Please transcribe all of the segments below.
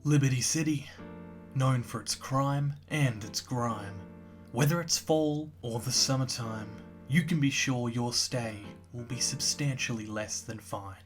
Liberty City, known for its crime and its grime. Whether it's fall or the summertime, you can be sure your stay will be substantially less than fine.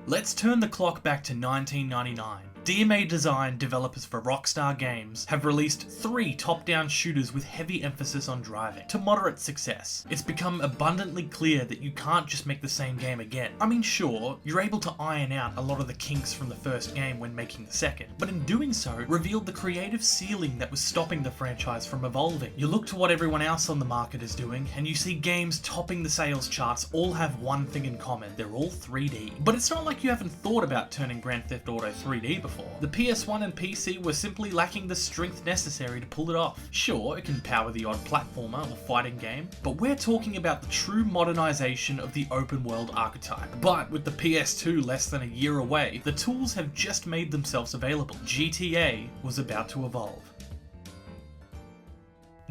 Let's turn the clock back to 1999. DMA Design, developers for Rockstar Games, have released 3 top-down shooters with heavy emphasis on driving, to moderate success. It's become abundantly clear that you can't just make the same game again. I mean, sure, you're able to iron out a lot of the kinks from the first game when making the second, but in doing so, revealed the creative ceiling that was stopping the franchise from evolving. You look to what everyone else on the market is doing, and you see games topping the sales charts all have one thing in common: they're all 3D. But it's not like you haven't thought about turning Grand Theft Auto 3D before. The PS1 and PC were simply lacking the strength necessary to pull it off. Sure, it can power the odd platformer or fighting game, but we're talking about the true modernization of the open world archetype. But with the PS2 less than a year away, the tools have just made themselves available. GTA was about to evolve.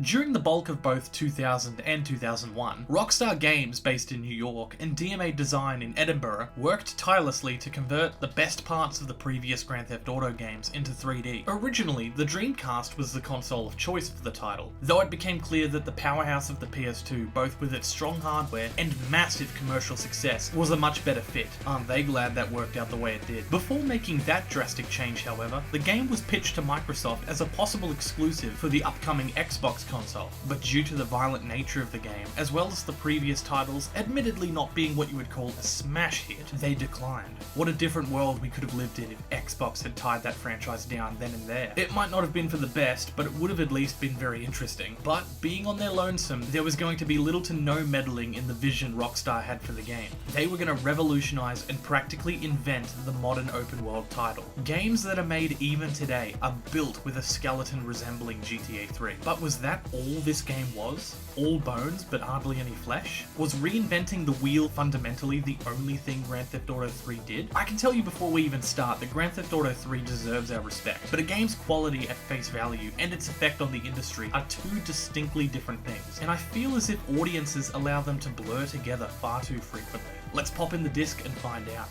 During the bulk of both 2000 and 2001, Rockstar Games, based in New York, and DMA Design in Edinburgh, worked tirelessly to convert the best parts of the previous Grand Theft Auto games into 3D. Originally, the Dreamcast was the console of choice for the title, though it became clear that the powerhouse of the PS2, both with its strong hardware and massive commercial success, was a much better fit. Aren't they glad that worked out the way it did? Before making that drastic change, however, the game was pitched to Microsoft as a possible exclusive for the upcoming Xbox console, but due to the violent nature of the game, as well as the previous titles admittedly not being what you would call a smash hit, they declined. What a different world we could have lived in if Xbox had tied that franchise down then and there. It might not have been for the best, but it would have at least been very interesting. But being on their lonesome, there was going to be little to no meddling in the vision Rockstar had for the game. They were going to revolutionize and practically invent the modern open world title. Games that are made even today are built with a skeleton resembling GTA 3. But was that all this game was? All bones but hardly any flesh? Was reinventing the wheel fundamentally the only thing Grand Theft Auto 3 did? I can tell you before we even start that Grand Theft Auto 3 deserves our respect, but a game's quality at face value and its effect on the industry are two distinctly different things, and I feel as if audiences allow them to blur together far too frequently. Let's pop in the disc and find out.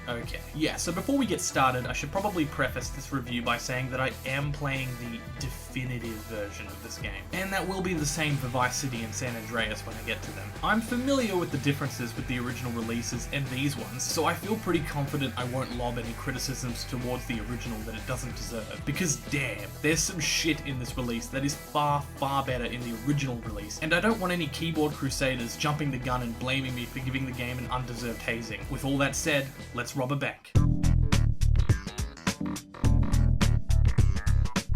Okay. Yeah, so before we get started, I should probably preface this review by saying that I am playing the definitive version of this game, and that will be the same for Vice City and San Andreas when I get to them. I'm familiar with the differences with the original releases and these ones, so I feel pretty confident I won't lob any criticisms towards the original that it doesn't deserve, because damn, there's some shit in this release that is far, far better in the original release, and I don't want any keyboard crusaders jumping the gun and blaming me for giving the game an undeserved hazing. With all that said, let's rob a bank.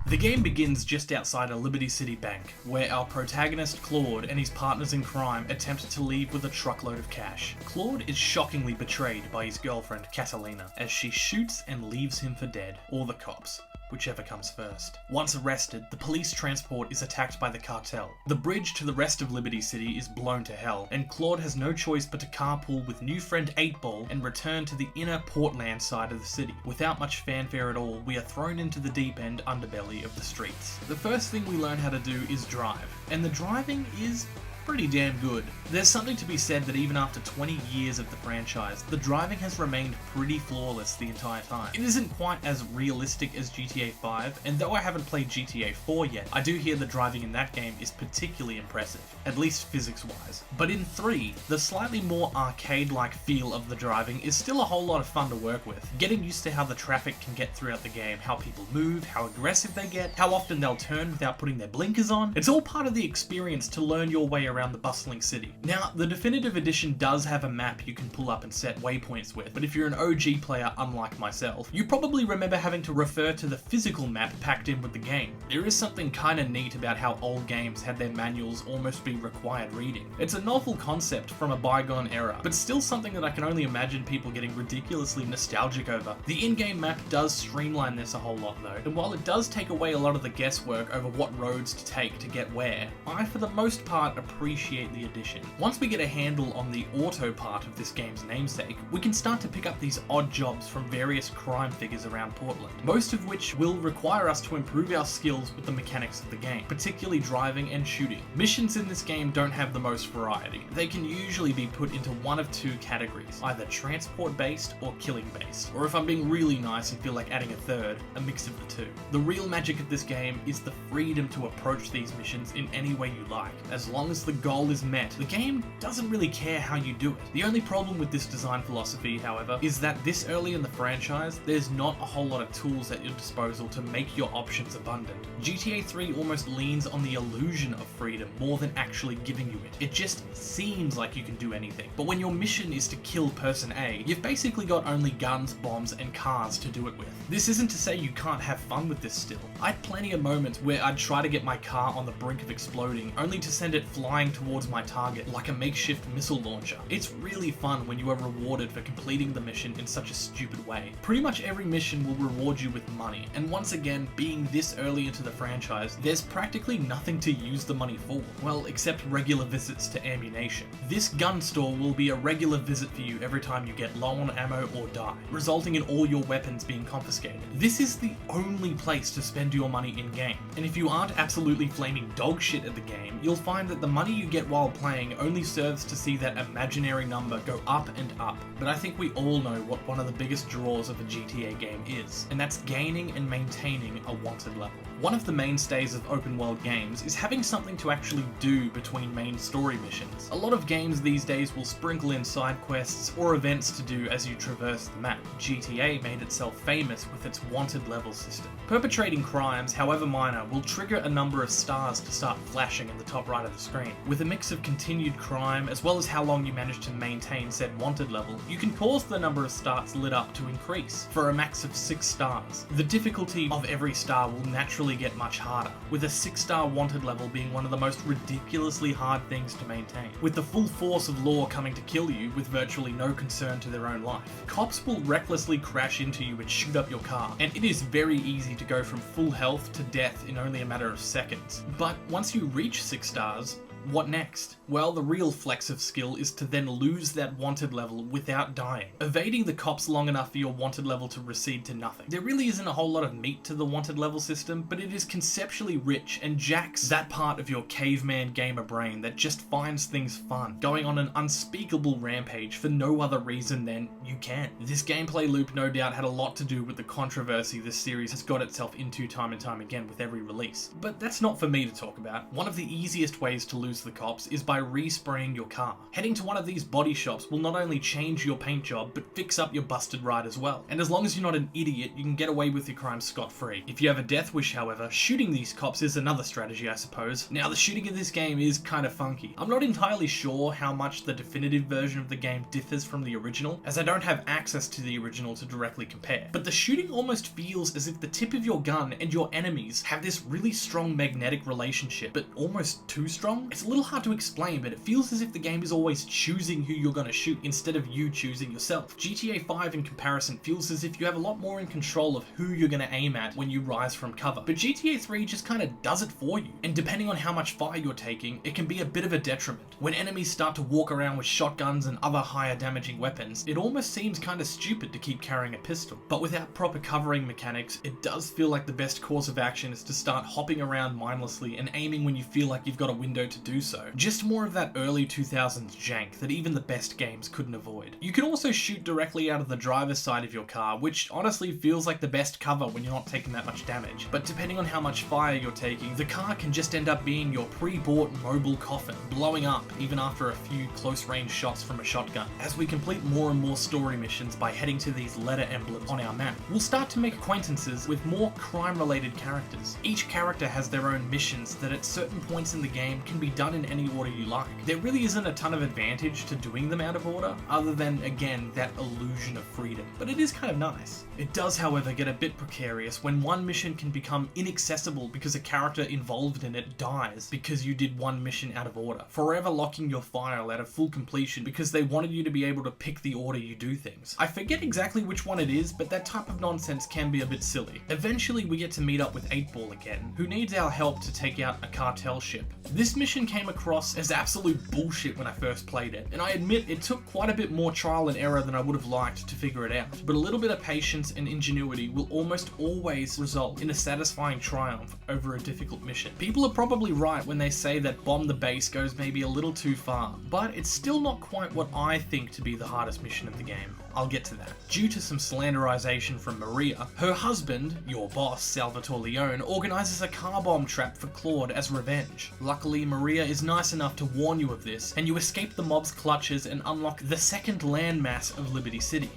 The game begins just outside a Liberty City bank, where our protagonist Claude and his partners in crime attempt to leave with a truckload of cash. Claude is shockingly betrayed by his girlfriend Catalina, as she shoots and leaves him for dead, or the cops, whichever comes first. Once arrested, the police transport is attacked by the cartel. The bridge to the rest of Liberty City is blown to hell, and Claude has no choice but to carpool with new friend 8-Ball and return to the inner Portland side of the city. Without much fanfare at all, we are thrown into the deep end underbelly of the streets. The first thing we learn how to do is drive, and the driving is pretty damn good. There's something to be said that even after 20 years of the franchise, the driving has remained pretty flawless the entire time. It isn't quite as realistic as GTA 5, and though I haven't played GTA 4 yet, I do hear the driving in that game is particularly impressive, at least physics-wise. But in 3, the slightly more arcade-like feel of the driving is still a whole lot of fun to work with. Getting used to how the traffic can get throughout the game, how people move, how aggressive they get, how often they'll turn without putting their blinkers on, it's all part of the experience to learn your way around the bustling city. Now, the definitive edition does have a map you can pull up and set waypoints with, but if you're an OG player unlike myself, you probably remember having to refer to the physical map packed in with the game. There is something kinda neat about how old games had their manuals almost be required reading. It's a novel concept from a bygone era, but still something that I can only imagine people getting ridiculously nostalgic over. The in-game map does streamline this a whole lot though, and while it does take away a lot of the guesswork over what roads to take to get where, I for the most part appreciate appreciate the addition. Once we get a handle on the auto part of this game's namesake, we can start to pick up these odd jobs from various crime figures around Portland, most of which will require us to improve our skills with the mechanics of the game, particularly driving and shooting. Missions in this game don't have the most variety. They can usually be put into one of two categories, either transport based or killing based, or if I'm being really nice and feel like adding a third, a mix of the two. The real magic of this game is the freedom to approach these missions in any way you like. As long as the goal is met, the game doesn't really care how you do it. The only problem with this design philosophy, however, is that this early in the franchise, there's not a whole lot of tools at your disposal to make your options abundant. GTA 3 almost leans on the illusion of freedom more than actually giving you it. It just seems like you can do anything. But when your mission is to kill person A, you've basically got only guns, bombs, and cars to do it with. This isn't to say you can't have fun with this still. I had plenty of moments where I'd try to get my car on the brink of exploding, only to send it flying towards my target like a makeshift missile launcher. It's really fun when you are rewarded for completing the mission in such a stupid way. Pretty much every mission will reward you with money, and once again, being this early into the franchise, there's practically nothing to use the money for. Well, except regular visits to ammunition. This gun store will be a regular visit for you every time you get low on ammo or die, resulting in all your weapons being confiscated. This is the only place to spend your money in-game, and if you aren't absolutely flaming dog shit at the game, you'll find that the money you get while playing only serves to see that imaginary number go up and up. But I think we all know what one of the biggest draws of a GTA game is, and that's gaining and maintaining a wanted level. One of the mainstays of open world games is having something to actually do between main story missions. A lot of games these days will sprinkle in side quests or events to do as you traverse the map. GTA made itself famous with its wanted level system. Perpetrating crimes, however minor, will trigger a number of stars to start flashing in the top right of the screen. With a mix of continued crime as well as how long you manage to maintain said wanted level, you can cause the number of stars lit up to increase for a max of 6 stars. The difficulty of every star will naturally get much harder, with a 6-star wanted level being one of the most ridiculously hard things to maintain. With the full force of law coming to kill you with virtually no concern to their own life, cops will recklessly crash into you and shoot up your car, and it is very easy to go from full health to death in only a matter of seconds. But once you reach 6 stars, what next? Well, the real flex of skill is to then lose that wanted level without dying, evading the cops long enough for your wanted level to recede to nothing. There really isn't a whole lot of meat to the wanted level system, but it is conceptually rich and jacks that part of your caveman gamer brain that just finds things fun, going on an unspeakable rampage for no other reason than you can. This gameplay loop no doubt had a lot to do with the controversy this series has got itself into time and time again with every release, but that's not for me to talk about. One of the easiest ways to lose the cops is by respraying your car. Heading to one of these body shops will not only change your paint job, but fix up your busted ride as well. And as long as you're not an idiot, you can get away with your crime scot-free. If you have a death wish, however, shooting these cops is another strategy, I suppose. Now, the shooting in this game is kind of funky. I'm not entirely sure how much the definitive version of the game differs from the original, as I don't have access to the original to directly compare. But the shooting almost feels as if the tip of your gun and your enemies have this really strong magnetic relationship, but almost too strong. It's a little hard to explain, but it feels as if the game is always choosing who you're going to shoot instead of you choosing yourself. GTA 5 in comparison feels as if you have a lot more in control of who you're going to aim at when you rise from cover, but GTA 3 just kind of does it for you, and depending on how much fire you're taking, it can be a bit of a detriment. When enemies start to walk around with shotguns and other higher damaging weapons, it almost seems kind of stupid to keep carrying a pistol, but without proper covering mechanics, it does feel like the best course of action is to start hopping around mindlessly and aiming when you feel like you've got a window to do so. Just more of that early 2000s jank that even the best games couldn't avoid. You can also shoot directly out of the driver's side of your car, which honestly feels like the best cover when you're not taking that much damage. But depending on how much fire you're taking, the car can just end up being your pre-bought mobile coffin, blowing up even after a few close-range shots from a shotgun. As we complete more and more story missions by heading to these letter emblems on our map, we'll start to make acquaintances with more crime-related characters. Each character has their own missions that at certain points in the game can be done in any order you like. There really isn't a ton of advantage to doing them out of order, other than, again, that illusion of freedom, but it is kind of nice. It does, however, get a bit precarious when one mission can become inaccessible because a character involved in it dies because you did one mission out of order, forever locking your file out of full completion because they wanted you to be able to pick the order you do things. I forget exactly which one it is, but that type of nonsense can be a bit silly. Eventually we get to meet up with 8-Ball again, who needs our help to take out a cartel ship. This mission came across as absolute bullshit when I first played it, and I admit it took quite a bit more trial and error than I would have liked to figure it out, but a little bit of patience and ingenuity will almost always result in a satisfying triumph over a difficult mission. People are probably right when they say that Bomb the Base goes maybe a little too far, but it's still not quite what I think to be the hardest mission of the game. I'll get to that. Due to some slanderization from Maria, her husband, your boss, Salvatore Leone, organizes a car bomb trap for Claude as revenge. Luckily, Maria is nice enough to warn you of this, and you escape the mob's clutches and unlock the second landmass of Liberty City.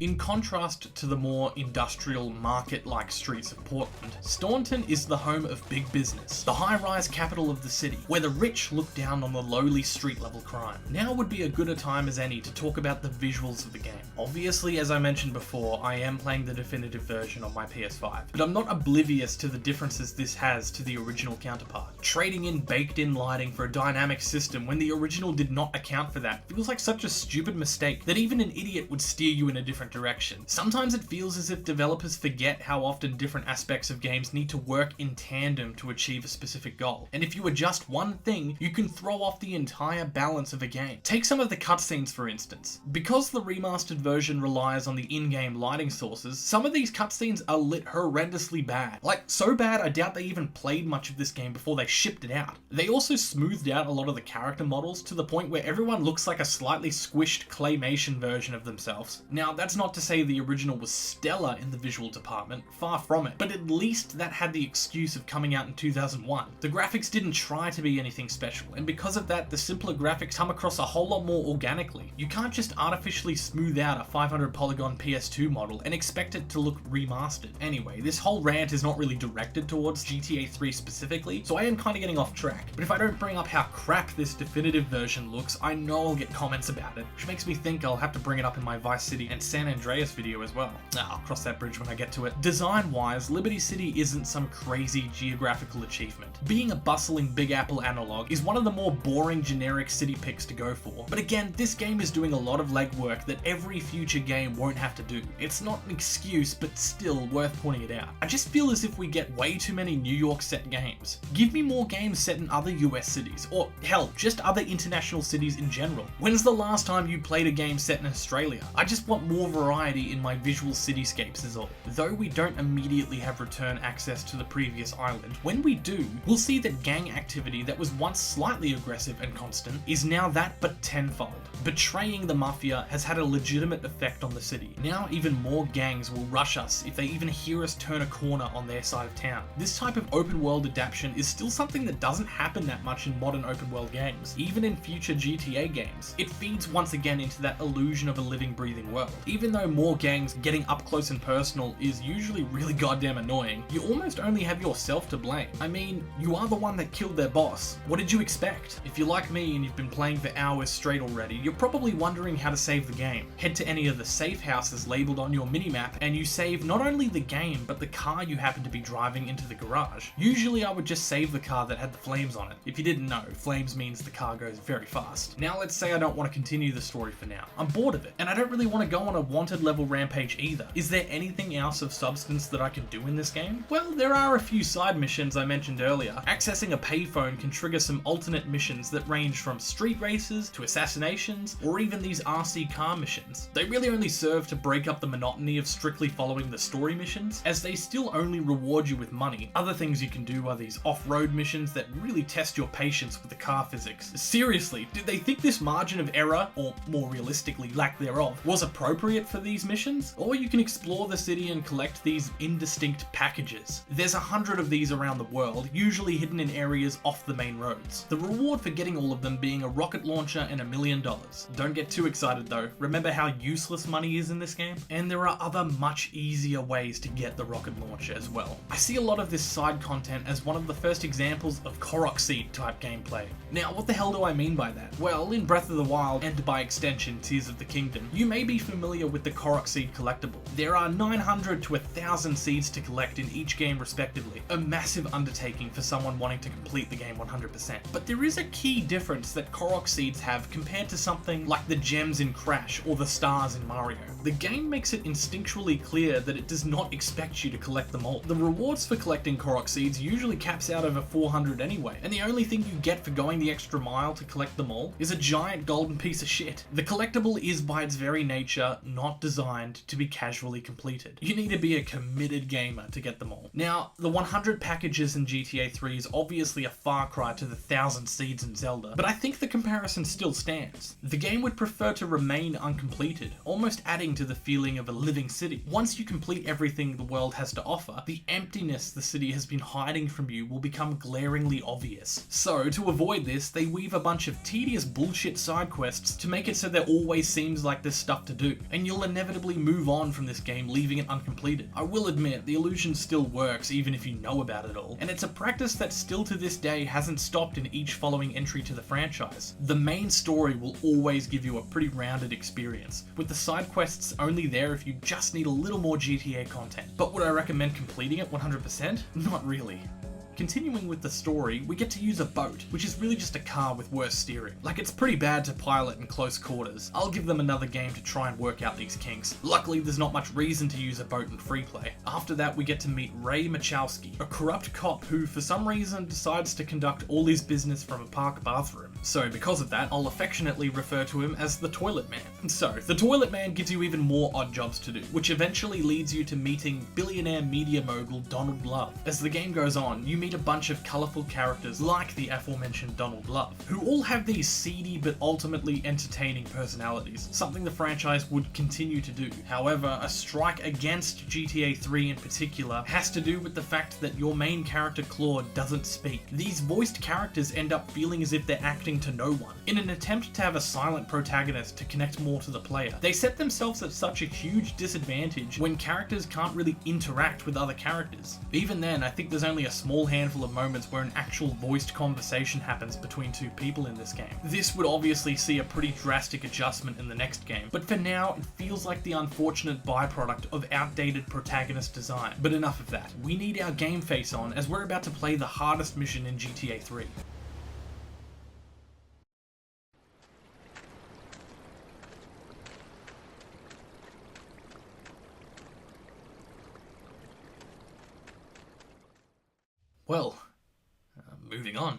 In contrast to the more industrial, market-like streets of Portland, Staunton is the home of big business, the high-rise capital of the city, where the rich look down on the lowly street-level crime. Now would be as good a time as any to talk about the visuals of the game. Obviously, as I mentioned before, I am playing the definitive version on my PS5, but I'm not oblivious to the differences this has to the original counterpart. Trading in baked-in lighting for a dynamic system when the original did not account for that feels like such a stupid mistake that even an idiot would steer you in a different direction. Sometimes it feels as if developers forget how often different aspects of games need to work in tandem to achieve a specific goal, and if you adjust one thing, you can throw off the entire balance of a game. Take some of the cutscenes for instance. Because the remastered version relies on the in-game lighting sources, some of these cutscenes are lit horrendously bad. Like, so bad I doubt they even played much of this game before they shipped it out. They also smoothed out a lot of the character models to the point where everyone looks like a slightly squished claymation version of themselves. Now, that's not to say the original was stellar in the visual department, far from it, but at least that had the excuse of coming out in 2001. The graphics didn't try to be anything special, and because of that, the simpler graphics come across a whole lot more organically. You can't just artificially smooth out a 500 polygon PS2 model and expect it to look remastered. Anyway, this whole rant is not really directed towards GTA 3 specifically, so I am kind of getting off track, but if I don't bring up how crap this definitive version looks, I know I'll get comments about it, which makes me think I'll have to bring it up in my Vice City and San Andreas video as well. I'll cross that bridge when I get to it. Design-wise, Liberty City isn't some crazy geographical achievement. Being a bustling Big Apple analog is one of the more boring generic city picks to go for, but again, this game is doing a lot of legwork that every future game won't have to do. It's not an excuse, but still worth pointing it out. I just feel as if we get way too many New York set games. Give me more games set in other US cities, or hell, just other international cities in general. When's the last time you played a game set in Australia? I just want more variety in my visual cityscapes is all. Though we don't immediately have return access to the previous island, when we do, we'll see that gang activity that was once slightly aggressive and constant is now that but tenfold. Betraying the Mafia has had a legitimate effect on the city. Now even more gangs will rush us if they even hear us turn a corner on their side of town. This type of open world adaptation is still something that doesn't happen that much in modern open world games, even in future GTA games. It feeds once again into that illusion of a living, breathing world. Even though more gangs getting up close and personal is usually really goddamn annoying, you almost only have yourself to blame. I mean, you are the one that killed their boss. What did you expect? If you're like me and you've been playing for hours straight already, you're probably wondering how to save the game. Head to any of the safe houses labeled on your minimap and you save not only the game, but the car you happen to be driving into the garage. Usually I would just save the car that had the flames on it. If you didn't know, flames means the car goes very fast. Now let's say I don't want to continue the story for now. I'm bored of it, and I don't really want to go on a wanted level rampage either. Is there anything else of substance that I can do in this game? Well, there are a few side missions I mentioned earlier. Accessing a payphone can trigger some alternate missions that range from street races to assassinations, or even these RC car missions. They really only serve to break up the monotony of strictly following the story missions, as they still only reward you with money. Other things you can do are these off-road missions that really test your patience with the car physics. Seriously, did they think this margin of error, or more realistically lack thereof, was appropriate for these missions? Or you can explore the city and collect these indistinct packages. There's 100 of these around the world, usually hidden in areas off the main roads. The reward for getting all of them being a rocket launcher and $1 million. Don't get too excited though, remember how useless money is in this game? And there are other much easier ways to get the rocket launcher as well. I see a lot of this side content as one of the first examples of Korok Seed type gameplay. Now what the hell do I mean by that? Well, in Breath of the Wild, and by extension Tears of the Kingdom, you may be familiar with the Korok Seed collectible. There are 900 to 1,000 seeds to collect in each game respectively, a massive undertaking for someone wanting to complete the game 100%. But there is a key difference that Korok Seeds have compared to something like the gems in Crash or the stars in Mario. The game makes it instinctually clear that it does not expect you to collect them all. The rewards for collecting Korok Seeds usually caps out over 400 anyway, and the only thing you get for going the extra mile to collect them all is a giant golden piece of shit. The collectible is by its very nature not designed to be casually completed. You need to be a committed gamer to get them all. Now, the 100 packages in GTA 3 is obviously a far cry to the 1,000 seeds in Zelda, but I think the comparison still stands. The game would prefer to remain uncompleted, almost adding to the feeling of a living city. Once you complete everything the world has to offer, the emptiness the city has been hiding from you will become glaringly obvious. So, to avoid this, they weave a bunch of tedious bullshit side quests to make it so there always seems like there's stuff to do, and you'll inevitably move on from this game leaving it uncompleted. I will admit, the illusion still works even if you know about it all, and it's a practice that still to this day hasn't stopped in each following entry to the franchise. The main story will always give you a pretty rounded experience, with the side quests only there if you just need a little more GTA content. But would I recommend completing it 100%? Not really. Continuing with the story, we get to use a boat, which is really just a car with worse steering. Like, it's pretty bad to pilot in close quarters. I'll give them another game to try and work out these kinks. Luckily, there's not much reason to use a boat in free play. After that, we get to meet Ray Machowski, a corrupt cop who, for some reason, decides to conduct all his business from a park bathroom. So because of that, I'll affectionately refer to him as the Toilet Man. So, the Toilet Man gives you even more odd jobs to do, which eventually leads you to meeting billionaire media mogul Donald Love. As the game goes on, you meet a bunch of colourful characters like the aforementioned Donald Love, who all have these seedy but ultimately entertaining personalities, something the franchise would continue to do. However, a strike against GTA 3 in particular has to do with the fact that your main character Claude doesn't speak. These voiced characters end up feeling as if they're acting to no one. In an attempt to have a silent protagonist to connect more to the player, they set themselves at such a huge disadvantage when characters can't really interact with other characters. Even then, I think there's only a small handful of moments where an actual voiced conversation happens between two people in this game. This would obviously see a pretty drastic adjustment in the next game, but for now it feels like the unfortunate byproduct of outdated protagonist design. But enough of that. We need our game face on as we're about to play the hardest mission in GTA 3. Well, moving on.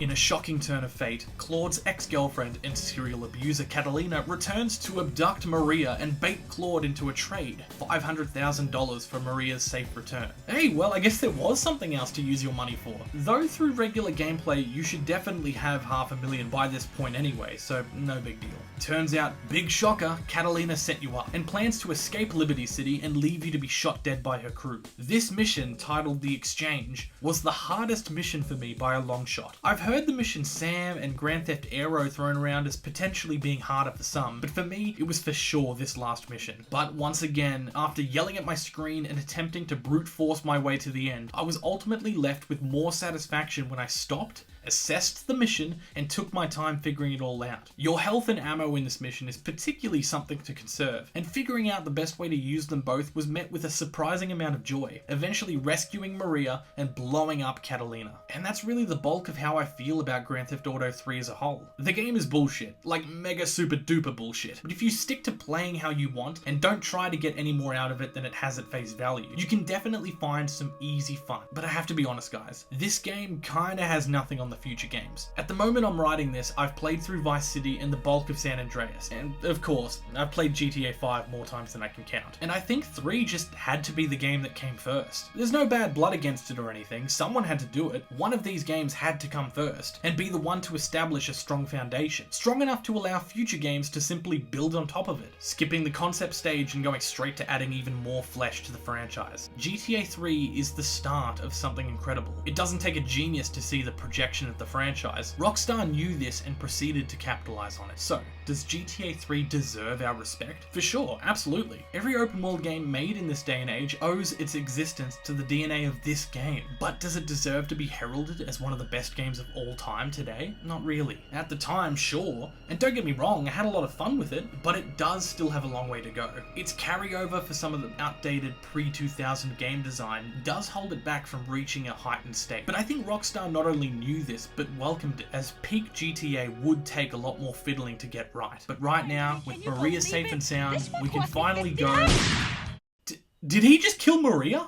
In a shocking turn of fate, Claude's ex-girlfriend and serial abuser Catalina returns to abduct Maria and bait Claude into a trade, $500,000 for Maria's safe return. Hey, well, I guess there was something else to use your money for. Though through regular gameplay, you should definitely have $500,000 by this point anyway, so no big deal. Turns out, big shocker, Catalina set you up and plans to escape Liberty City and leave you to be shot dead by her crew. This mission, titled The Exchange, was the hardest mission for me by a long shot. I've heard the mission Sam and Grand Theft Aero thrown around as potentially being harder for some, but for me, it was for sure this last mission. But once again, after yelling at my screen and attempting to brute force my way to the end, I was ultimately left with more satisfaction when I stopped, assessed the mission, and took my time figuring it all out. Your health and ammo in this mission is particularly something to conserve, and figuring out the best way to use them both was met with a surprising amount of joy, eventually rescuing Maria and blowing up Catalina. And that's really the bulk of how I feel about Grand Theft Auto 3 as a whole. The game is bullshit, like mega super duper bullshit, but if you stick to playing how you want and don't try to get any more out of it than it has at face value, you can definitely find some easy fun. But I have to be honest guys, this game kinda has nothing on the future games. At the moment I'm writing this, I've played through Vice City and the bulk of San Andreas, and of course, I've played GTA 5 more times than I can count. And I think 3 just had to be the game that came first. There's no bad blood against it or anything, someone had to do it. One of these games had to come first, and be the one to establish a strong foundation, strong enough to allow future games to simply build on top of it, skipping the concept stage and going straight to adding even more flesh to the franchise. GTA 3 is the start of something incredible. It doesn't take a genius to see the projection of the franchise. Rockstar knew this and proceeded to capitalize on it. So, Does GTA 3 deserve our respect? For sure, absolutely. Every open world game made in this day and age owes its existence to the DNA of this game. But does it deserve to be heralded as one of the best games of all time today? Not really. At the time, sure. And don't get me wrong, I had a lot of fun with it, but it does still have a long way to go. Its carryover for some of the outdated pre-2000 game design does hold it back from reaching a heightened state. But I think Rockstar not only knew this, but welcomed it, as peak GTA would take a lot more fiddling to get right. But right now, with Maria safe and sound, we can finally go... Did he just kill Maria?